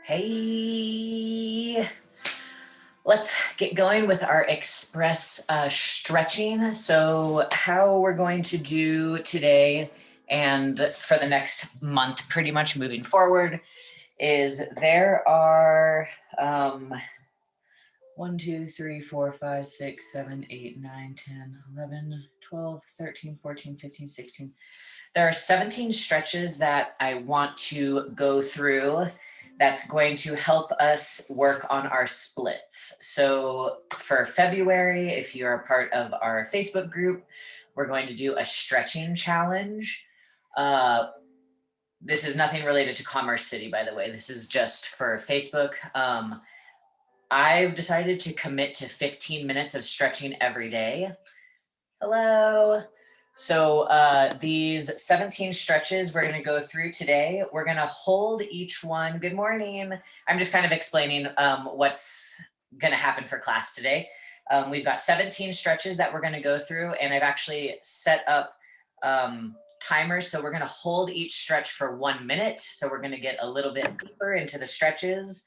Hey, let's get going with our express stretching. So, how we're going to do today and for the next month, pretty much moving forward, is there are 1, 2, 3, 4, 5, 6, 7, 8, 9, 10, 11, 12, 13, 14, 15, 16. There are 17 stretches that I want to go through that's going to help us work on our splits. So for February, if you're a part of our Facebook group, we're going to do a stretching challenge. This is nothing related to Commerce City, by the way. This is just for Facebook. I've decided to commit to 15 minutes of stretching every day. Hello. So these 17 stretches we're going to go through today. We're going to hold each one. Good morning. I'm just kind of explaining what's going to happen for class today. We've got 17 stretches that we're going to go through, and I've actually set up timers. So we're going to hold each stretch for 1 minute. So we're going to get a little bit deeper into the stretches.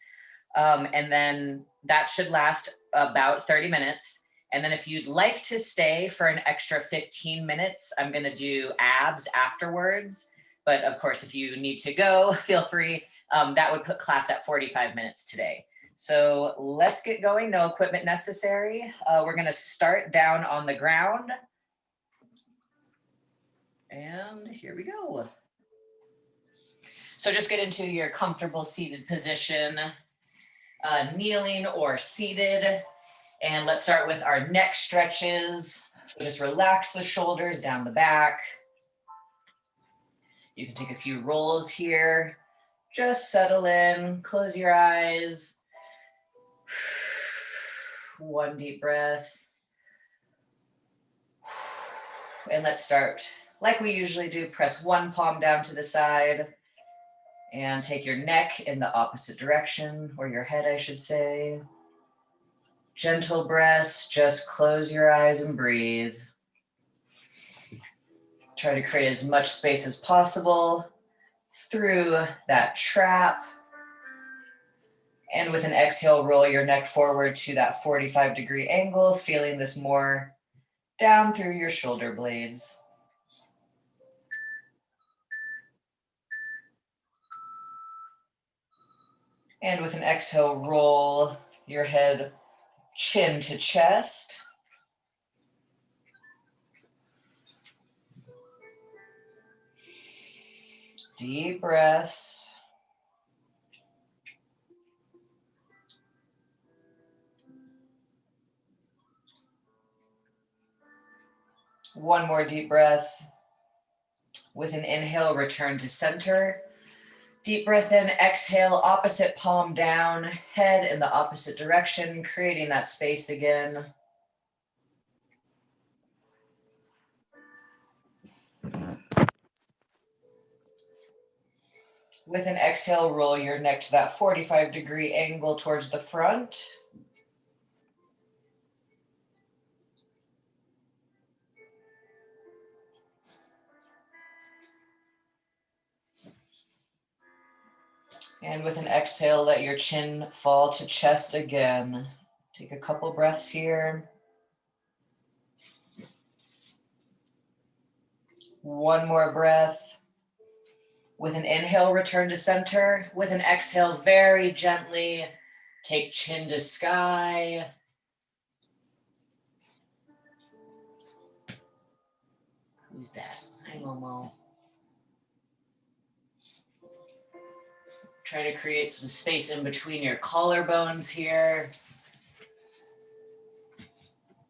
And then that should last about 30 minutes. And then if you'd like to stay for an extra 15 minutes, I'm going to do abs afterwards. But of course, if you need to go, feel free. That would put class at 45 minutes today. So let's get going. No equipment necessary. We're going to start down on the ground. And here we go. So just get into your comfortable seated position, kneeling or seated. And let's start with our neck stretches. So just relax the shoulders down the back. You can take a few rolls here. Just settle in, close your eyes. One deep breath. And let's start like we usually do. Press one palm down to the side and take your neck in the opposite direction, or your head, I should say. Gentle breaths, just close your eyes and breathe. Try to create as much space as possible through that trap. And with an exhale, roll your neck forward to that 45-degree angle, feeling this more down through your shoulder blades. And with an exhale, roll your head chin to chest. Deep breaths. One more deep breath. With an inhale, return to center. Deep breath in, exhale, opposite palm down, head in the opposite direction, creating that space again. With an exhale, roll your neck to that 45-degree angle towards the front. And with an exhale, let your chin fall to chest again. Take a couple breaths here. One more breath. With an inhale, return to center. With an exhale, very gently take chin to sky. Who's that? Hi, Momo. Try to create some space in between your collarbones here.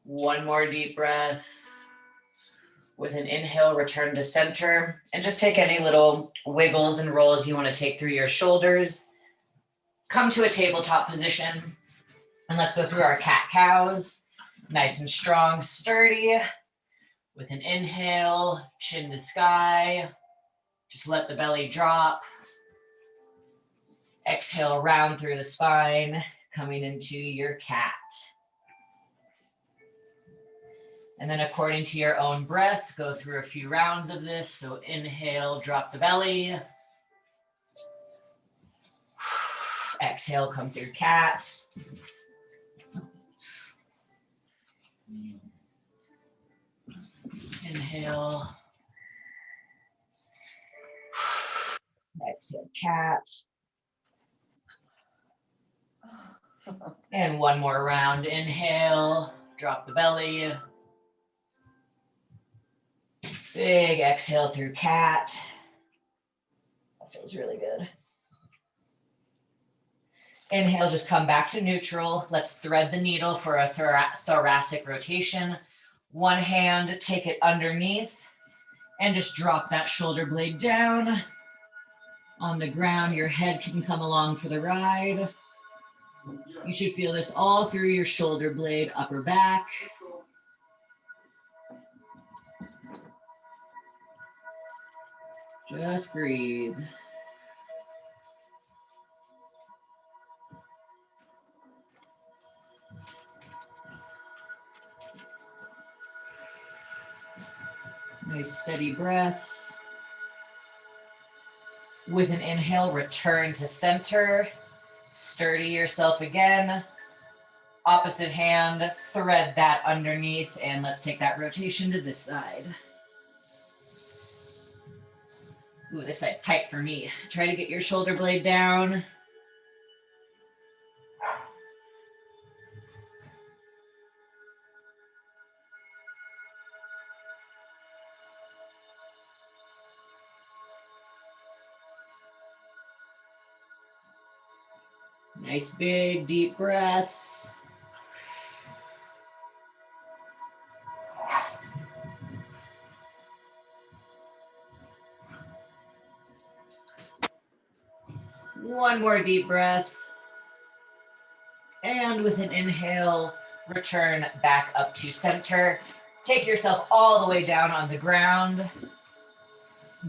One more deep breath. With an inhale, return to center. And just take any little wiggles and rolls you want to take through your shoulders. Come to a tabletop position. And let's go through our cat-cows. Nice and strong, sturdy. With an inhale, chin to sky. Just let the belly drop. Exhale, round through the spine, coming into your cat. And then according to your own breath, go through a few rounds of this. So inhale, drop the belly. Exhale, come through cat. Inhale. Exhale, cat. And one more round. Inhale, drop the belly. Big exhale through cat. That feels really good. Inhale, just come back to neutral. Let's thread the needle for a thoracic rotation. One hand, take it underneath and just drop that shoulder blade down. On the ground, your head can come along for the ride. You should feel this all through your shoulder blade, upper back. Just breathe. Nice steady breaths. With an inhale, return to center. Sturdy yourself again. Opposite hand, thread that underneath, and let's take that rotation to this side. Ooh, this side's tight for me. Try to get your shoulder blade down. Nice big deep breaths. One more deep breath. And with an inhale, return back up to center. Take yourself all the way down on the ground.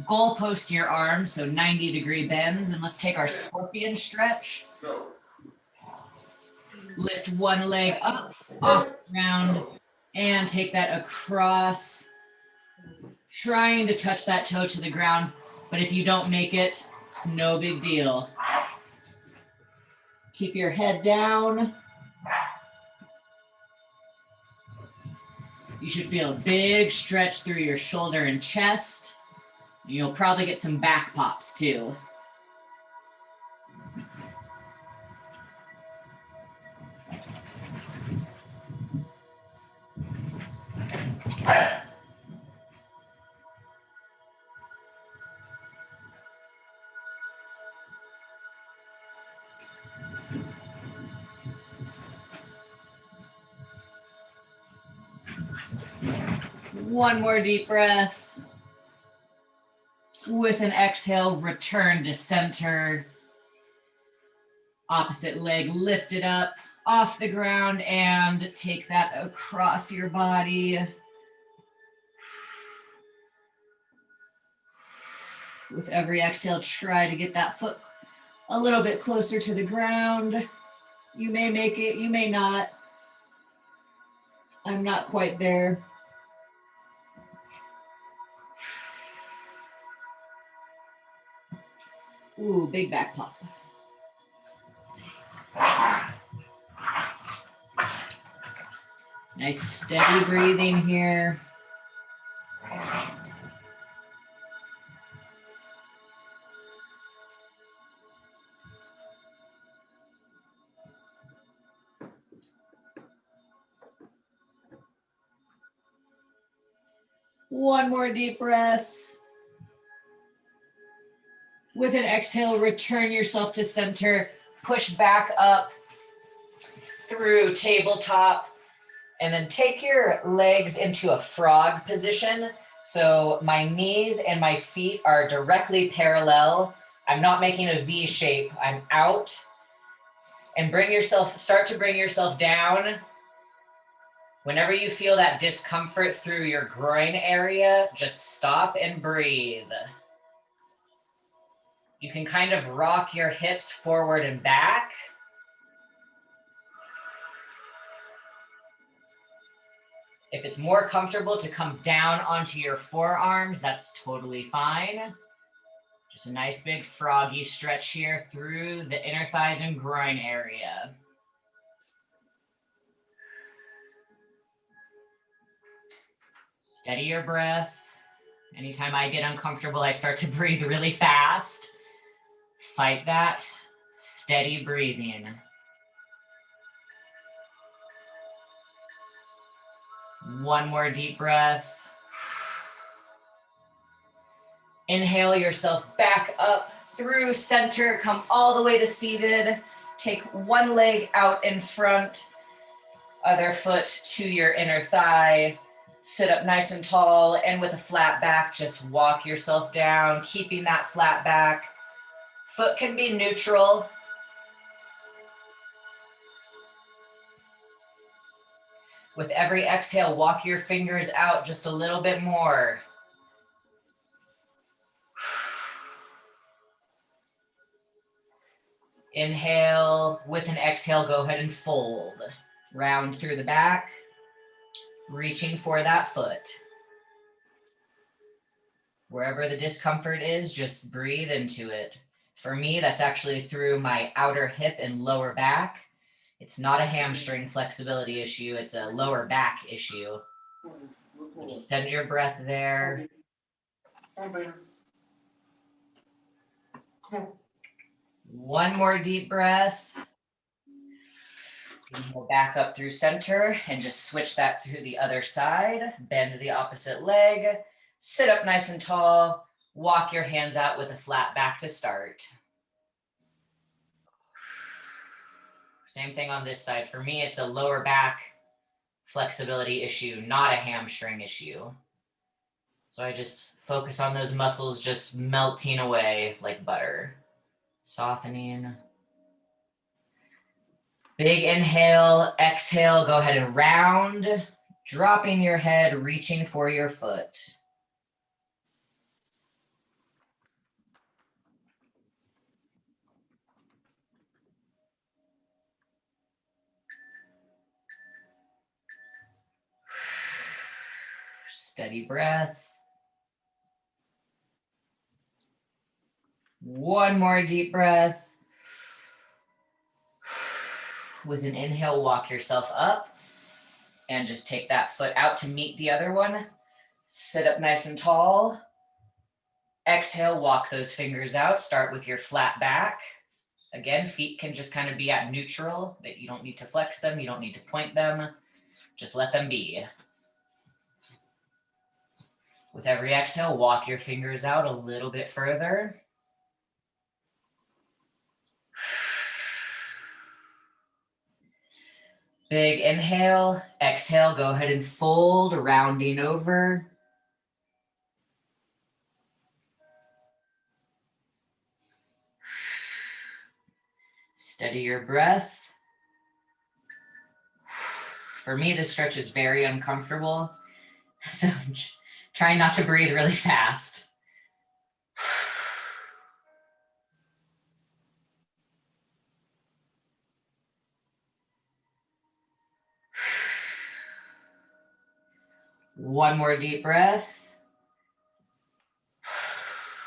Goalpost your arms, so 90-degree bends. And let's take our scorpion stretch. Lift one leg up off the ground and take that across, trying to touch that toe to the ground. But if you don't make it, it's no big deal. Keep your head down. You should feel a big stretch through your shoulder and chest. You'll probably get some back pops too. One more deep breath. With an exhale, return to center. Opposite leg lifted up off the ground and take that across your body. With every exhale, try to get that foot a little bit closer to the ground. You may make it, you may not. I'm not quite there. Ooh, big back pop. Nice steady breathing here. One more deep breath. With an exhale, return yourself to center. Push back up through tabletop. And then take your legs into a frog position. So my knees and my feet are directly parallel. I'm not making a V shape. I'm out. And start to bring yourself down. Whenever you feel that discomfort through your groin area, just stop and breathe. You can kind of rock your hips forward and back. If it's more comfortable to come down onto your forearms, that's totally fine. Just a nice big froggy stretch here through the inner thighs and groin area. Steady your breath. Anytime I get uncomfortable, I start to breathe really fast. Fight that. Steady breathing. One more deep breath. Inhale yourself back up through center. Come all the way to seated. Take one leg out in front, other foot to your inner thigh. Sit up nice and tall, and with a flat back, just walk yourself down, keeping that flat back. Foot can be neutral. With every exhale, walk your fingers out just a little bit more. Inhale, with an exhale, go ahead and fold. Round through the back, reaching for that foot. Wherever the discomfort is, just breathe into it. For me, that's actually through my outer hip and lower back. It's not a hamstring flexibility issue, it's a lower back issue. Just send your breath there. One more deep breath. Go back up through center and just switch that to the other side. Bend the opposite leg. Sit up nice and tall. Walk your hands out with a flat back to start. Same thing on this side. For me, it's a lower back flexibility issue, not a hamstring issue. So I just focus on those muscles just melting away like butter. Softening. Big inhale, exhale, go ahead and round, dropping your head, reaching for your foot. Steady breath. One more deep breath. With an inhale, walk yourself up and just take that foot out to meet the other one. Sit up nice and tall. Exhale, walk those fingers out. Start with your flat back. Again, feet can just kind of be at neutral, that you don't need to flex them, you don't need to point them. Just let them be. With every exhale, walk your fingers out a little bit further. Big inhale, exhale, go ahead and fold, rounding over. Steady your breath. For me, this stretch is very uncomfortable, so I'm trying not to breathe really fast. One more deep breath.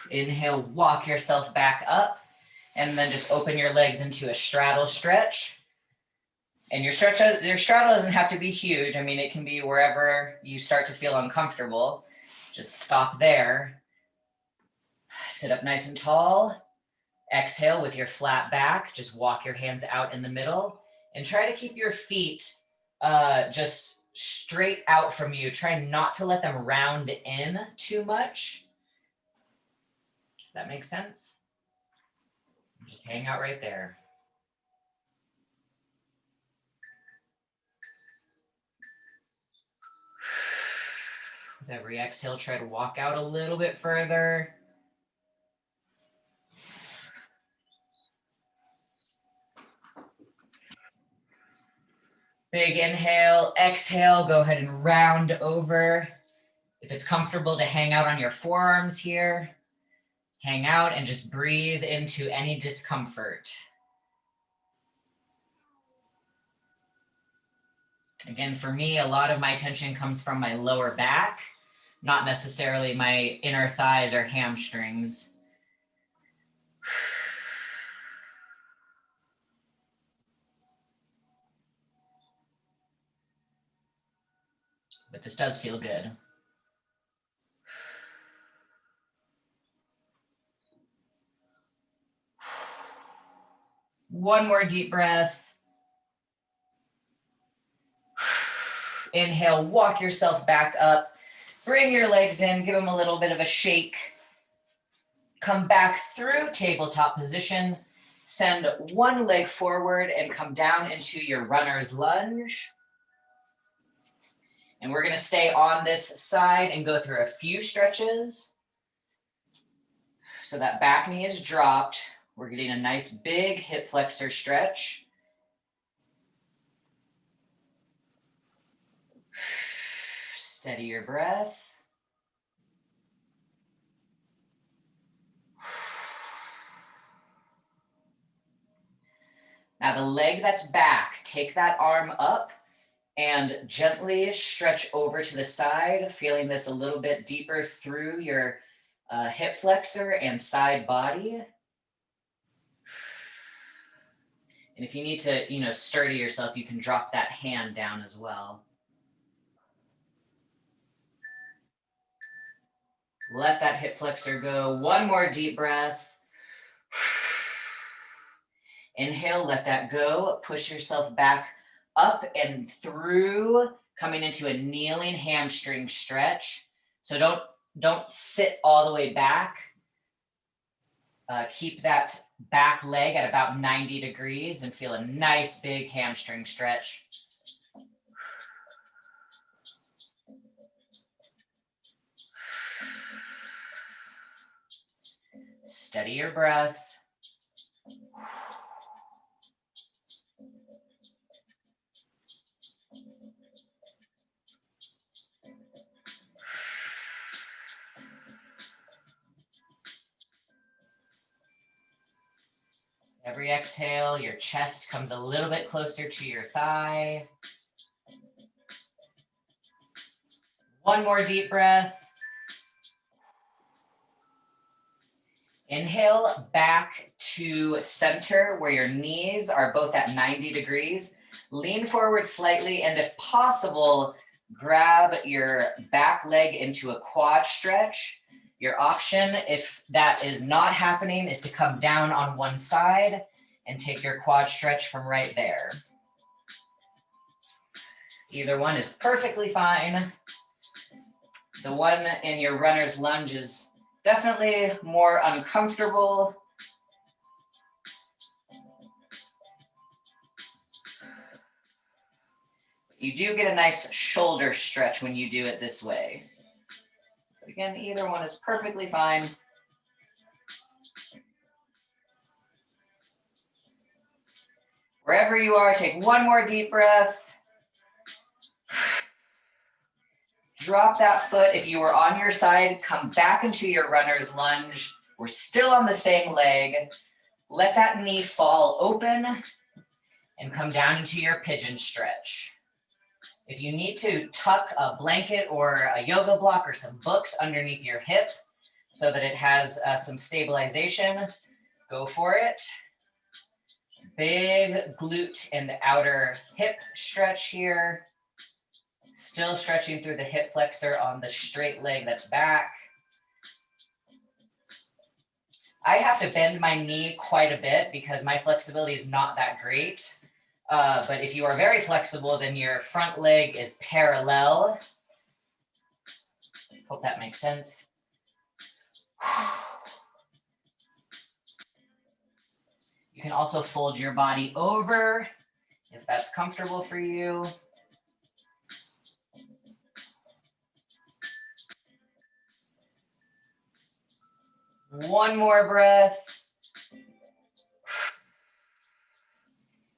Inhale, walk yourself back up, and then just open your legs into a straddle stretch. And your straddle doesn't have to be huge. I mean, it can be wherever you start to feel uncomfortable. Just stop there. Sit up nice and tall. Exhale with your flat back. Just walk your hands out in the middle and try to keep your feet just straight out from you. Try not to let them round in too much. That makes sense? Just hang out right there. With every exhale, try to walk out a little bit further. Big inhale, exhale, go ahead and round over. If it's comfortable to hang out on your forearms here, hang out and just breathe into any discomfort. Again, for me, a lot of my tension comes from my lower back, not necessarily my inner thighs or hamstrings. but this does feel good. One more deep breath. Inhale, walk yourself back up. Bring your legs in, give them a little bit of a shake. Come back through tabletop position. Send one leg forward and come down into your runner's lunge. And we're going to stay on this side and go through a few stretches. So that back knee is dropped. We're getting a nice big hip flexor stretch. Steady your breath. Now the leg that's back, take that arm up and gently stretch over to the side, feeling this a little bit deeper through your hip flexor and side body. And if you need to, sturdy yourself, you can drop that hand down as well. Let that hip flexor go. One more deep breath. Inhale, let that go. Push yourself back up and through, coming into a kneeling hamstring stretch. So don't sit all the way back. Keep that back leg at about 90 degrees and feel a nice big hamstring stretch. Steady your breath. Every exhale, your chest comes a little bit closer to your thigh. One more deep breath. Inhale back to center where your knees are both at 90 degrees. Lean forward slightly, and if possible, grab your back leg into a quad stretch. Your option, if that is not happening, is to come down on one side and take your quad stretch from right there. Either one is perfectly fine. The one in your runner's lunge is definitely more uncomfortable. You do get a nice shoulder stretch when you do it this way. But again, either one is perfectly fine. Wherever you are, take one more deep breath. Drop that foot. If you were on your side, come back into your runner's lunge. We're still on the same leg. Let that knee fall open and come down into your pigeon stretch. If you need to tuck a blanket or a yoga block or some books underneath your hip so that it has some stabilization, go for it. Big glute and outer hip stretch here. Still stretching through the hip flexor on the straight leg that's back. I have to bend my knee quite a bit because my flexibility is not that great. But if you are very flexible, then your front leg is parallel. Hope that makes sense. You can also fold your body over if that's comfortable for you. One more breath.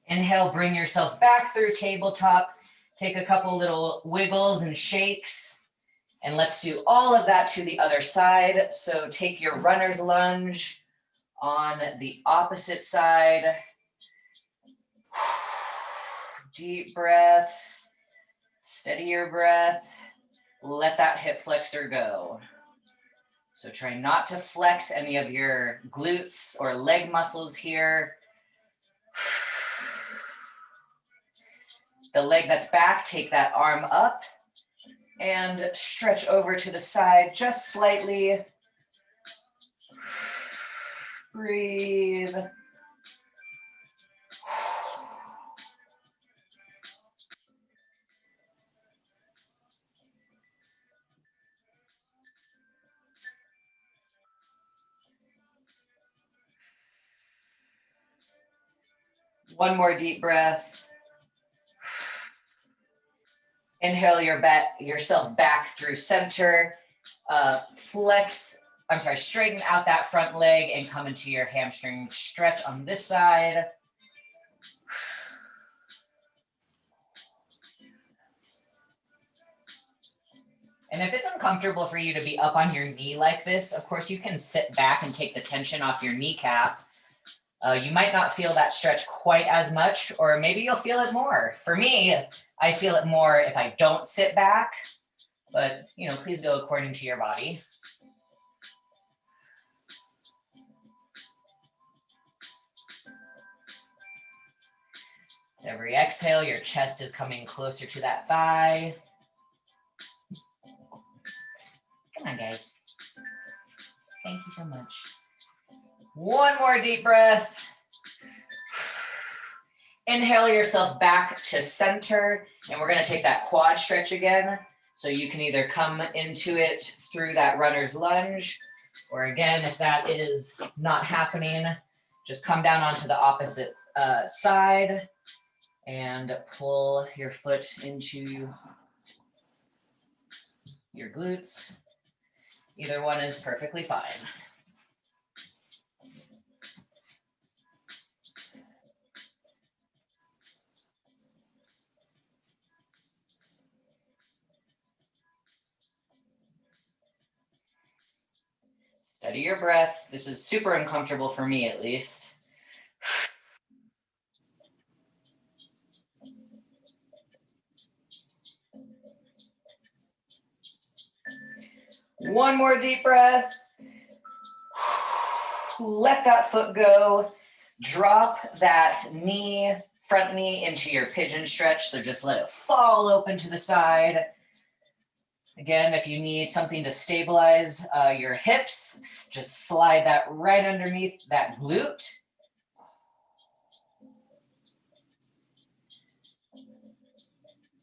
Inhale, bring yourself back through tabletop. Take a couple little wiggles and shakes. And let's do all of that to the other side. So take your runner's lunge on the opposite side. Deep breaths. Steady your breath. Let that hip flexor go. So try not to flex any of your glutes or leg muscles here. The leg that's back, take that arm up And stretch over to the side just slightly. Breathe. One more deep breath. Inhale yourself back through center. Straighten out that front leg and come into your hamstring stretch on this side. And if it's uncomfortable for you to be up on your knee like this, of course you can sit back and take the tension off your kneecap. You might not feel that stretch quite as much, or maybe you'll feel it more. For me, I feel it more if I don't sit back, but please go according to your body. Every exhale, your chest is coming closer to that thigh. Come on, guys. Thank you so much. One more deep breath. Inhale yourself back to center, and we're going to take that quad stretch again. So you can either come into it through that runner's lunge, or again, if that is not happening, just come down onto the opposite side and pull your foot into your glutes. Either one is perfectly fine. Steady your breath. This is super uncomfortable for me, at least. One more deep breath. Let that foot go. Drop that front knee into your pigeon stretch. So just let it fall open to the side. Again, if you need something to stabilize your hips, just slide that right underneath that glute.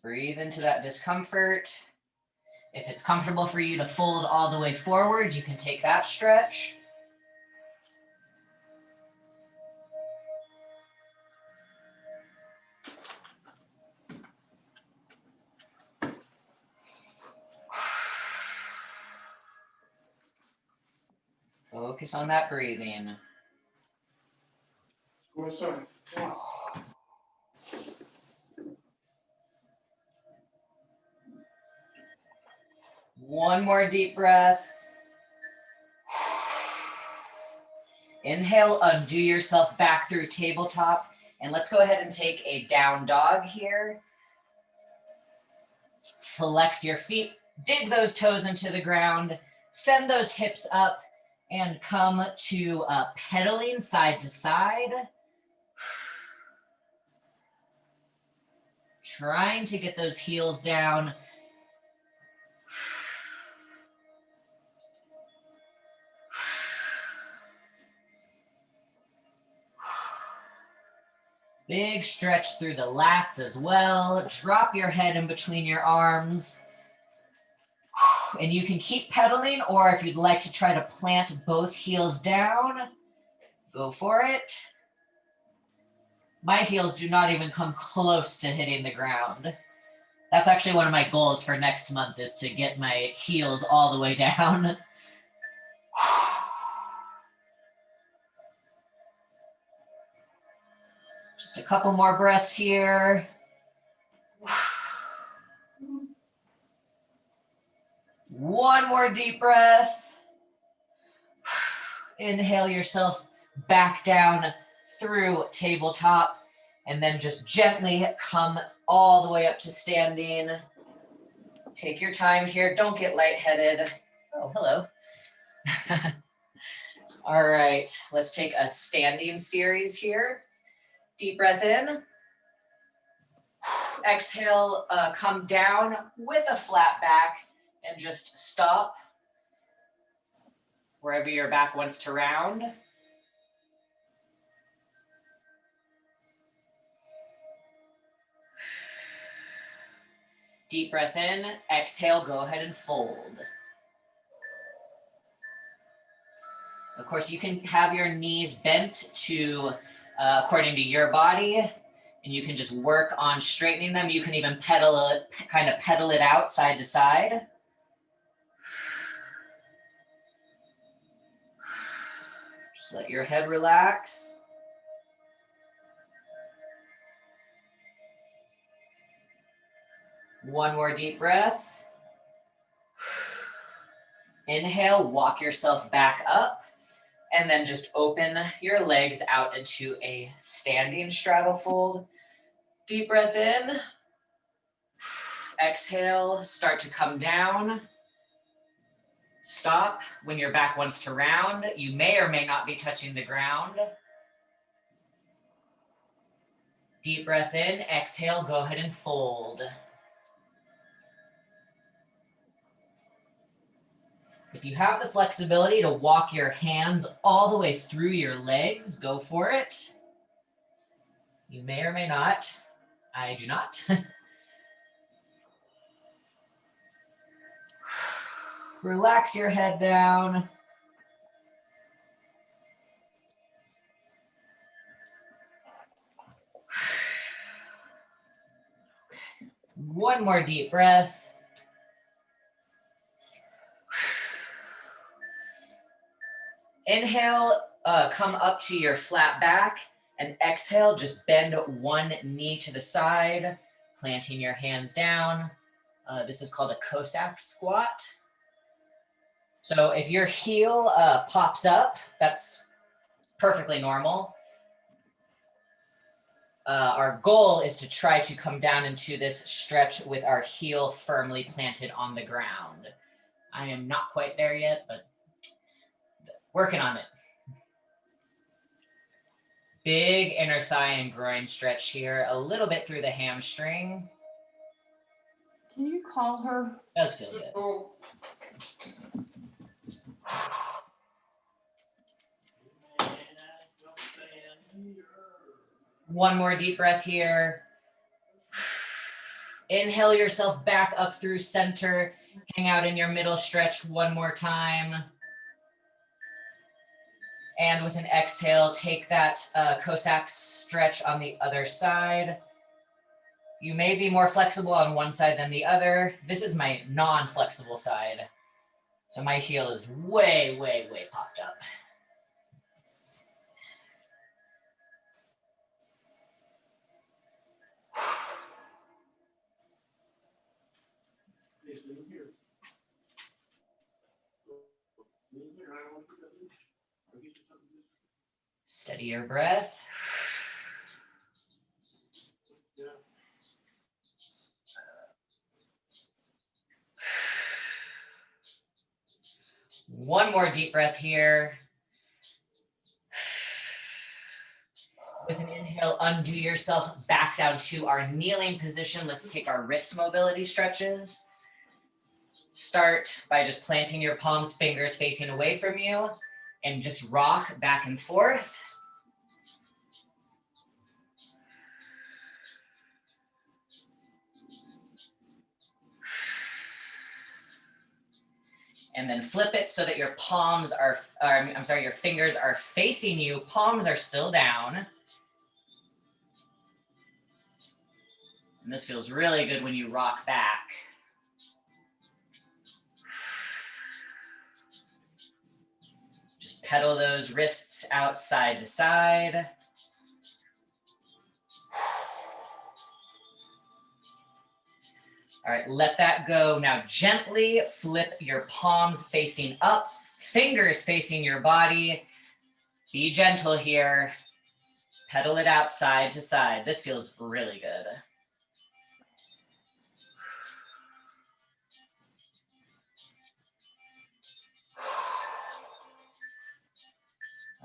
Breathe into that discomfort. If it's comfortable for you to fold all the way forward, you can take that stretch. Focus on that breathing. Oh, sorry. One more deep breath. Inhale, undo yourself back through tabletop. And let's go ahead and take a down dog here. Flex your feet, dig those toes into the ground, send those hips up, and come to pedaling side to side. Trying to get those heels down. Big stretch through the lats as well. Drop your head in between your arms. And you can keep pedaling, or if you'd like to try to plant both heels down, go for it. My heels do not even come close to hitting the ground. That's actually one of my goals for next month, is to get my heels all the way down. Just a couple more breaths here. One more deep breath. Inhale yourself back down through tabletop, and then just gently come all the way up to standing. Take your time here. Don't get lightheaded. Oh, hello. All right, let's take a standing series here. Deep breath in. Exhale, come down with a flat back and just stop wherever your back wants to round. Deep breath in, exhale, go ahead and fold. Of course, you can have your knees bent to according to your body, and you can just work on straightening them. You can even pedal it, kind of pedal it out side to side. Just let your head relax. One more deep breath. Inhale, walk yourself back up. And then just open your legs out into a standing straddle fold. Deep breath in. Exhale, start to come down. Stop when your back wants to round. You may or may not be touching the ground. Deep breath in, exhale, go ahead and fold. If you have the flexibility to walk your hands all the way through your legs, go for it. You may or may not. I do not. Relax your head down. One more deep breath. Inhale, come up to your flat back, and exhale, just bend one knee to the side, planting your hands down. This is called a Cossack squat. So if your heel pops up, that's perfectly normal. Our goal is to try to come down into this stretch with our heel firmly planted on the ground. I am not quite there yet, but working on it. Big inner thigh and groin stretch here, a little bit through the hamstring. Can you call her? Does feel good. One more deep breath here. Inhale yourself back up through center. Hang out in your middle stretch one more time. And with an exhale, take that Cossack stretch on the other side. You may be more flexible on one side than the other. This is my non-flexible side. So my heel is way, way, way popped up. Steady your breath. One more deep breath here. With an inhale, undo yourself back down to our kneeling position. Let's take our wrist mobility stretches. Start by just planting your palms, fingers facing away from you, and just rock back and forth. And then flip it so that your palms are, your fingers are facing you, palms are still down. And this feels really good when you rock back. Just pedal those wrists out side to side. All right, let that go. Now gently flip your palms facing up, fingers facing your body. Be gentle here. Pedal it out side to side. This feels really good.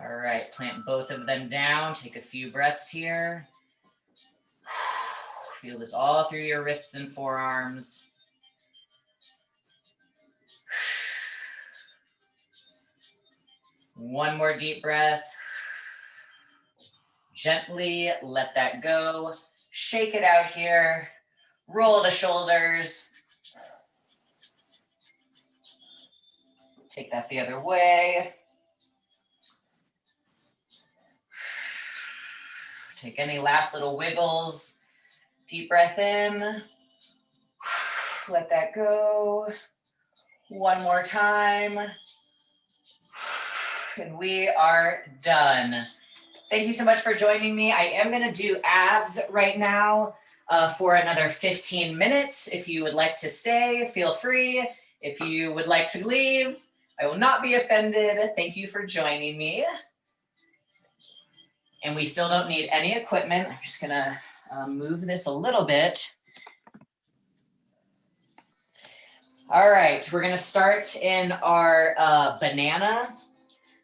All right, plant both of them down. Take a few breaths here. Feel this all through your wrists and forearms. One more deep breath. Gently let that go. Shake it out here. Roll the shoulders. Take that the other way. Take any last little wiggles. Deep breath in. Let that go. One more time. And we are done. Thank you so much for joining me. I am going to do abs right now for another 15 minutes. If you would like to stay, feel free. If you would like to leave, I will not be offended. Thank you for joining me. And we still don't need any equipment. I'm just going to move this a little bit. All right, we're going to start in our banana.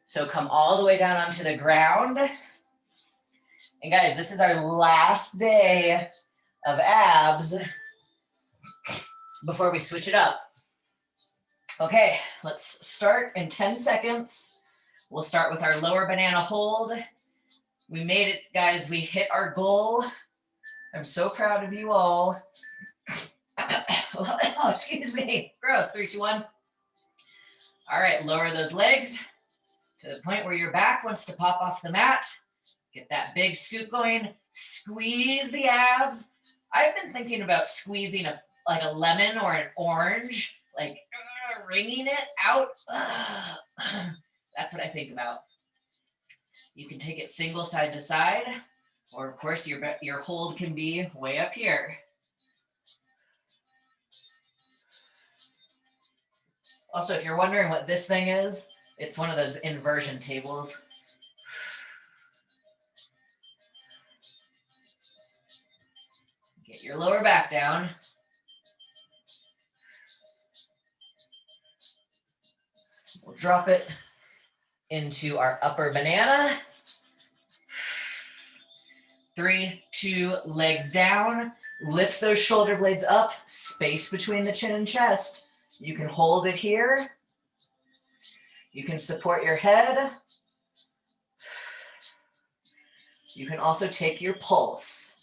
So come all the way down onto the ground. And guys, this is our last day of abs before we switch it up. Okay, let's start in 10 seconds. We'll start with our lower banana hold. We made it, guys. We hit our goal. I'm so proud of you all. Oh, excuse me. Gross. 3, 2, 1. All right, lower those legs to the point where your back wants to pop off the mat. Get that big scoop going. Squeeze the abs. I've been thinking about squeezing like a lemon or an orange, like wringing it out. That's what I think about. You can take it single side to side, or of course your hold can be way up here. Also, if you're wondering what this thing is, it's one of those inversion tables. Get your lower back down. We'll drop it into our upper banana. 3, 2, legs down. Lift those shoulder blades up, space between the chin and chest. You can hold it here. You can support your head. You can also take your pulse.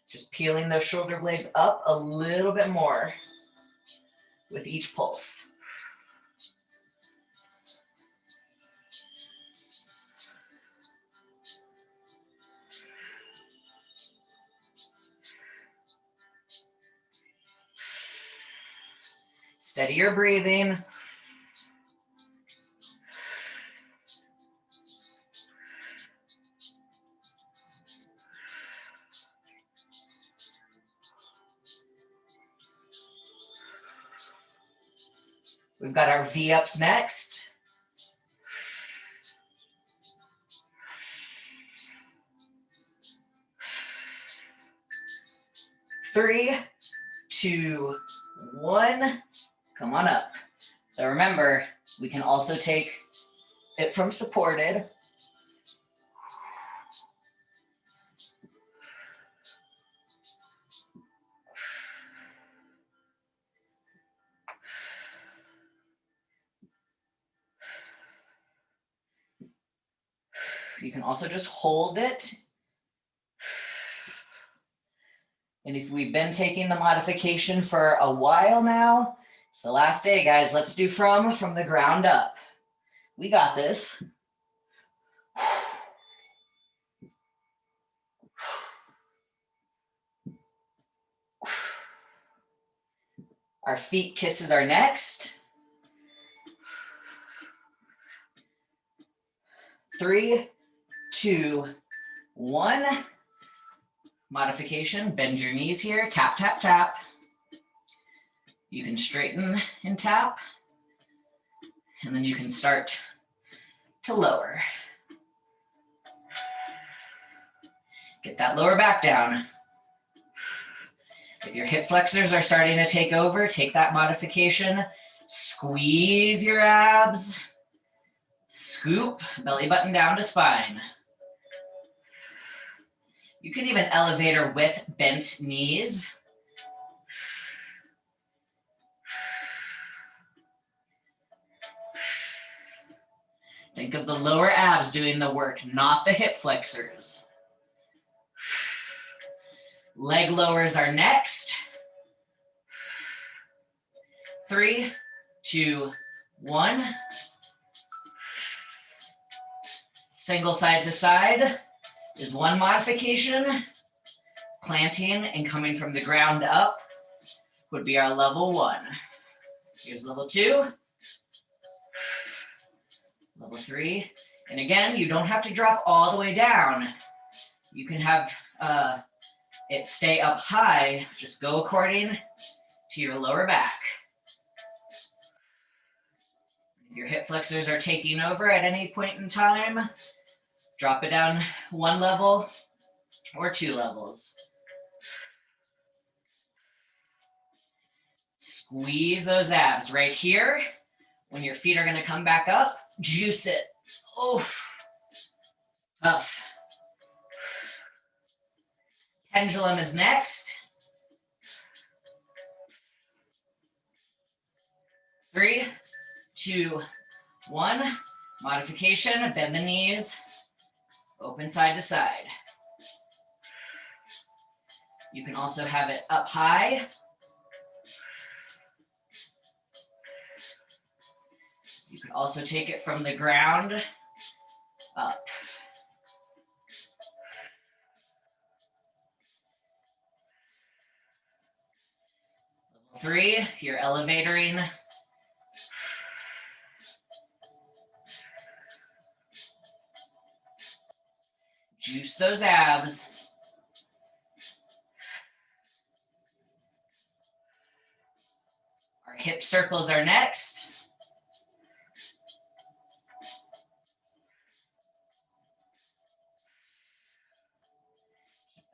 Just peeling those shoulder blades up a little bit more with each pulse. Steady your breathing. We've got our V-ups next. Three, 2, 1. Come on up. So remember, we can also take it from supported. You can also just hold it. And if we've been taking the modification for a while now, it's the last day, guys. Let's do from the ground up. We got this. Our feet kisses are next. 3, 2, 1. Modification, bend your knees here, tap, tap, tap. You can straighten and tap, and then you can start to lower. Get that lower back down. If your hip flexors are starting to take over, take that modification, squeeze your abs, scoop, belly button down to spine. You can even elevator with bent knees. Think of the lower abs doing the work, not the hip flexors. Leg lowers are next. 3, 2, 1. Single side to side is one modification. Planting and coming from the ground up would be our level 1. Here's level 2. Level 3. And again, you don't have to drop all the way down. You can have it stay up high. Just go according to your lower back. If your hip flexors are taking over at any point in time, drop it down 1 level or 2 levels. Squeeze those abs right here. When your feet are going to come back up, juice it. Oh, tough. Pendulum is next. 3, 2, 1. Modification, bend the knees, open side to side. You can also have it up high. You can also take it from the ground up. Level 3, you're elevatoring. Juice those abs. Our hip circles are next.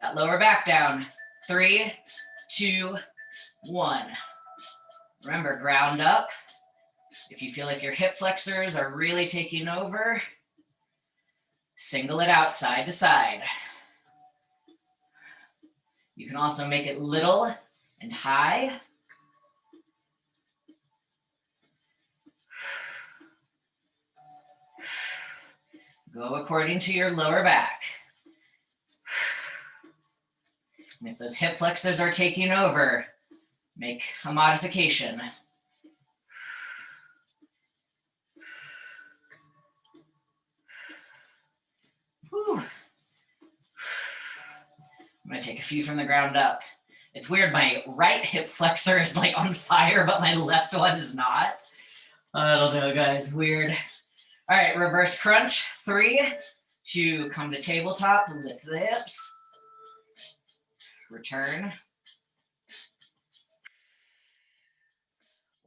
That lower back down. 3, 2, 1. Remember, ground up. If you feel like your hip flexors are really taking over, single it out side to side. You can also make it little and high. Go according to your lower back. And if those hip flexors are taking over, make a modification. Whew. I'm going to take a few from the ground up. It's weird, my right hip flexor is like on fire, but my left one is not. I don't know, guys, weird. All right, reverse crunch. 3, 2, come to tabletop, lift the hips. Return.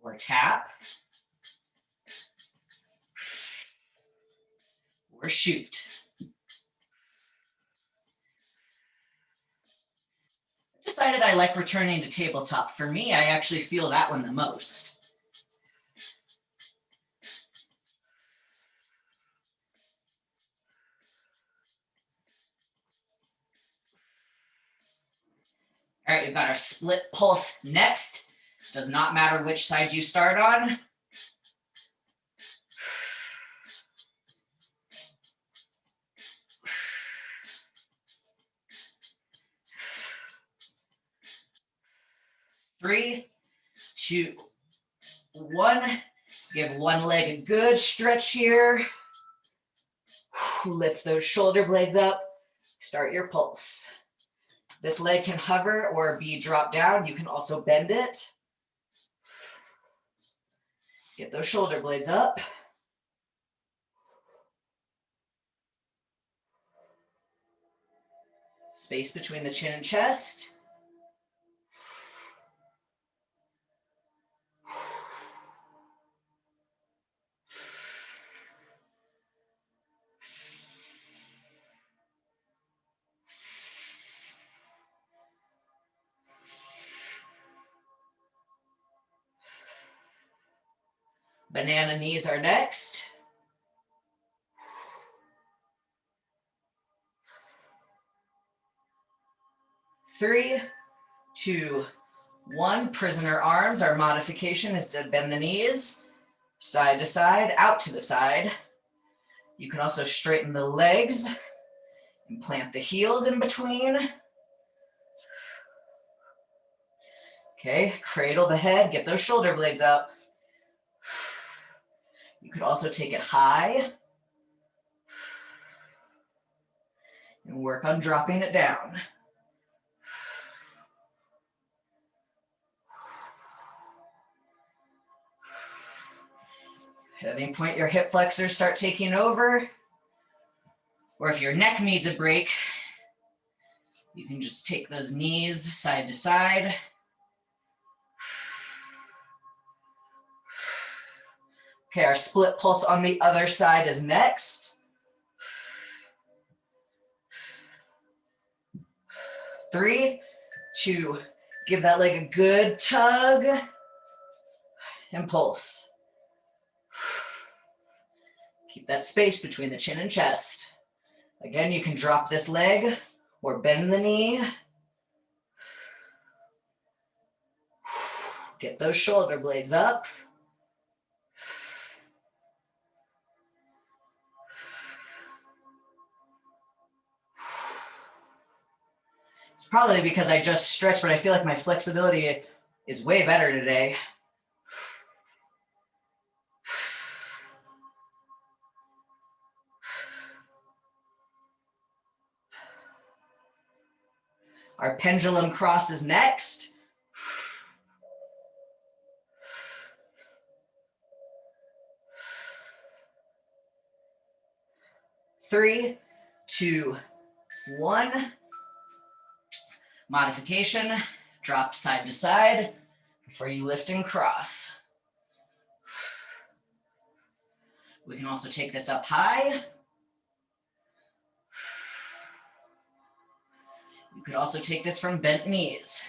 Or tap. Or shoot. I decided I like returning to tabletop. For me, I actually feel that one the most. All right, we've got our split pulse next. Does not matter which side you start on. Three, 2, 1. Give one leg a good stretch here. Lift those shoulder blades up. Start your pulse. This leg can hover or be dropped down. You can also bend it. Get those shoulder blades up. Space between the chin and chest. Banana knees are next. 3, 2, 1. Prisoner arms. Our modification is to bend the knees, side to side, out to the side. You can also straighten the legs and plant the heels in between. Okay, cradle the head, get those shoulder blades up. You could also take it high and work on dropping it down. At any point your hip flexors start taking over, or if your neck needs a break, you can just take those knees side to side. Okay, our split pulse on the other side is next. 3, 2, give that leg a good tug and pulse. Keep that space between the chin and chest. Again, you can drop this leg or bend the knee. Get those shoulder blades up. It's probably because I just stretched, but I feel like my flexibility is way better today. Our pendulum cross is next. Three, 2, 1. Modification, drop side to side before you lift and cross. We can also take this up high. You could also take this from bent knees,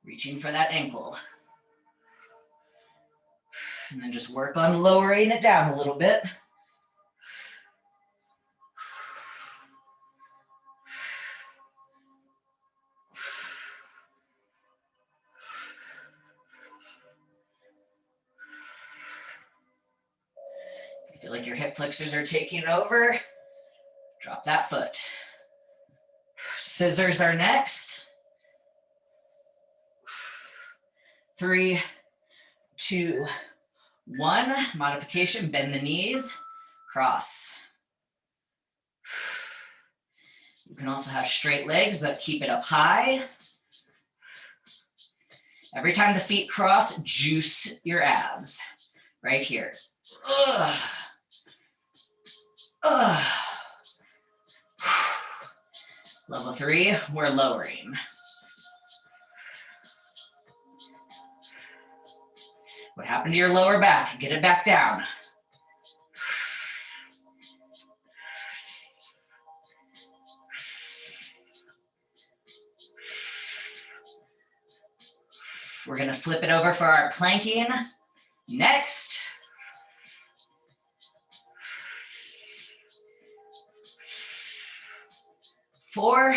reaching for that ankle. And then just work on lowering it down a little bit. If you feel like your hip flexors are taking over, drop that foot. Scissors are next. 3, 2, 1. Modification, bend the knees, cross. You can also have straight legs, but keep it up high. Every time the feet cross, juice your abs. Right here. Ugh. Ugh. Level 3, we're lowering. What happened to your lower back? Get it back down. We're going to flip it over for our planking. Next. Four,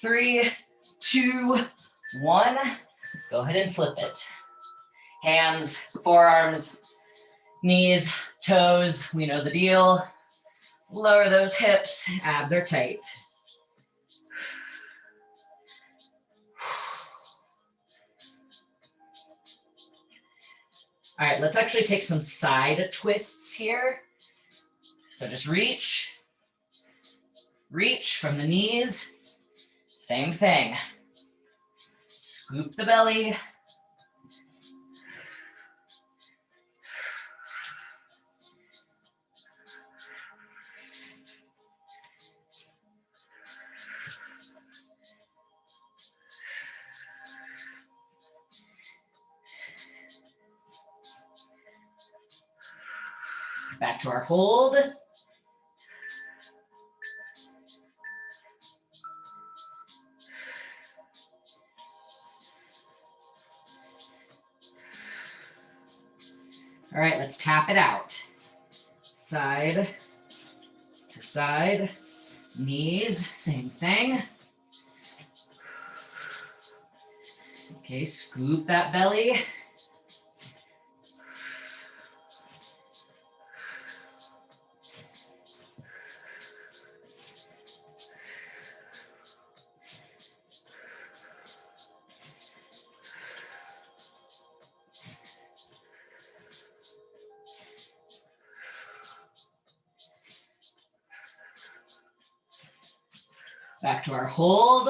3, 2, 1. Go ahead and flip it. Hands, forearms, knees, toes. We know the deal. Lower those hips. Abs are tight. All right, let's actually take some side twists here. So just reach from the knees. Same thing. Scoop the belly. Back to our hold. All right, let's tap it out. Side to side, knees, same thing. Okay, scoop that belly. Back to our hold.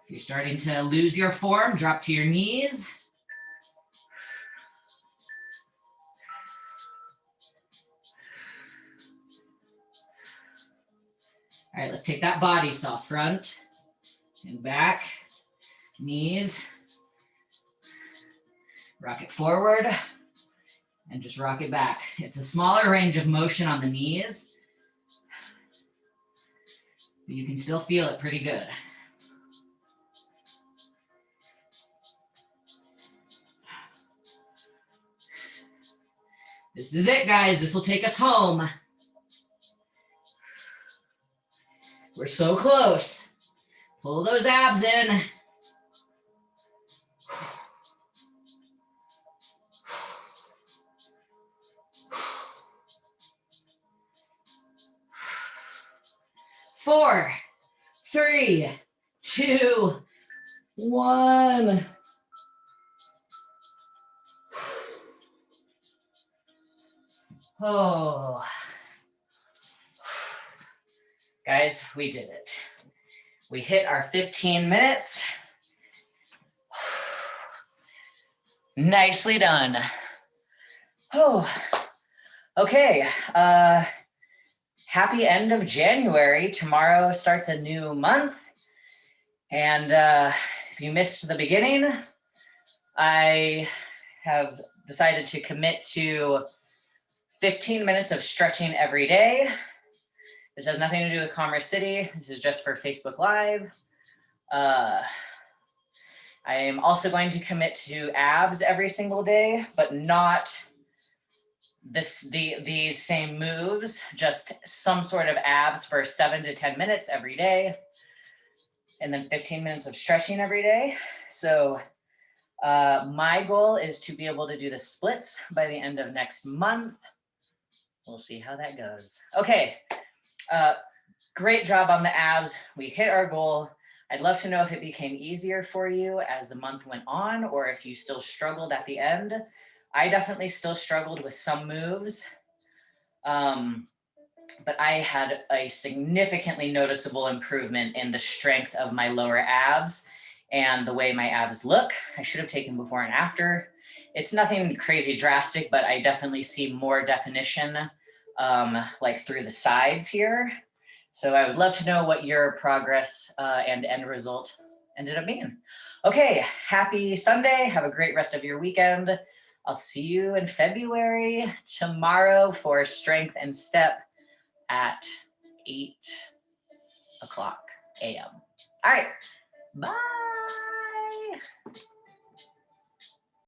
If you're starting to lose your form, drop to your knees. All right, let's take that body saw front and back, knees. Rock it forward and just rock it back. It's a smaller range of motion on the knees, but you can still feel it pretty good. This is it, guys. This will take us home. We're so close. Pull those abs in. Four, three, two, one. Oh. Guys, we did it. We hit our 15 minutes. Nicely done. Oh, okay. Happy end of January. Tomorrow starts a new month. And if you missed the beginning, I have decided to commit to 15 minutes of stretching every day. This has nothing to do with Commerce City. This is just for Facebook Live. I am also going to commit to abs every single day, but not these same moves, just some sort of abs for 7 to 10 minutes every day, and then 15 minutes of stretching every day. So my goal is to be able to do the splits by the end of next month. We'll see how that goes. Okay, great job on the abs. We hit our goal. I'd love to know if it became easier for you as the month went on, or if you still struggled at the end. I definitely still struggled with some moves, but I had a significantly noticeable improvement in the strength of my lower abs and the way my abs look. I should have taken before and after. It's nothing crazy drastic, but I definitely see more definition like through the sides here. So I would love to know what your progress and end result ended up being. Okay, happy Sunday. Have a great rest of your weekend. I'll see you in February tomorrow for Strength and Step at 8 o'clock a.m. All right, bye.